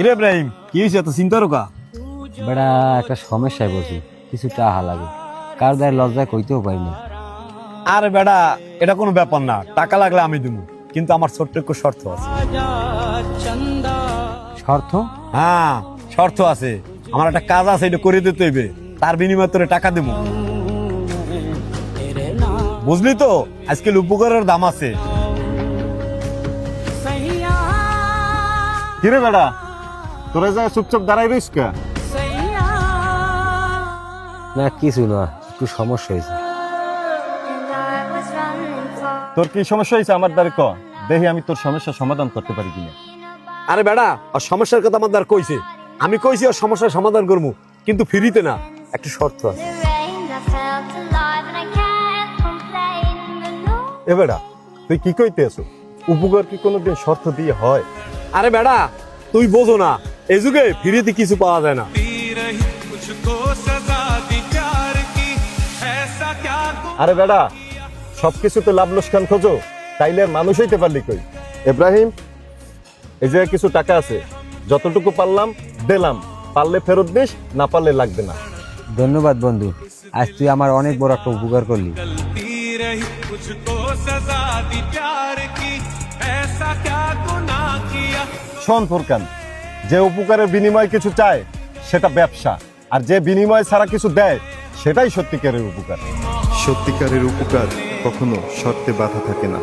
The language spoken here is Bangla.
কিরে ইব্রাহিম, কি হয়েছে এত চিন্তার কা? বেড়া একটা সমস্যায় বলছি, কিছু টাকা লাগে, কার দায় লজ্জায় কইতেও পারি না। আরে বেটা, এটা কোনো ব্যাপার না, টাকা লাগলে আমি দিব, কিন্তু আমার ছোট্ট একটু শর্ত আছে। শর্ত? হ্যাঁ, শর্ত আছে। আমার একটা কাজ আছে, এটা করে দিতে হইবে, তার বিনিময়ে তোরে টাকা দেব। বুঝলি তো, আজকাল উপকারের দাম আছে। কিরে বেড়া, তোরা যা চুপচাপ দাঁড়াই রইস কে? না কিছু না, একটু সমস্যা হয়েছে। তোর কি সমস্যা হয়েছে আমার দ্বারে ক, দেখি আমি তোর সমস্যার সমাধান করতে পারি কিনা। আরে বেটা, আর সমস্যার কথা আমার দ্বার কইছে, আমি কইছি আর সমস্যার সমাধান করবো, কিন্তু ফ্রিতে না, একটা শর্ত আছে। এ বেড়া, তুই কি কইতে আছো? উপকার কি কোনোদিন শর্ত দিয়ে হয়? আরে বেটা, তুই বোঝো না, এই যুগে ফ্রিতে কিছু পাওয়া যায় না। আরে বেড়া, সবকিছু তো লাভ লোকসান খোঁজো, তাইলে আর মানুষ হইতে পারলি কই? ইব্রাহিম, এই যে কিছু টাকা আছে, যতটুকু পারলাম দিলাম, পারলে ফেরত দিস, না পারলে লাগবে না। ধন্যবাদ বন্ধু, আজ তুই আমার অনেক বড় একটা উপকার করলি। শোন ফুরকান, যে উপকারের বিনিময়ে কিছু চায় সেটা ব্যবসা, আর যে বিনিময় ছাড়া কিছু দেয় সেটাই সত্যিকারের উপকার। সত্যিকারের উপকার কখনো শর্তে বাধা থাকে না।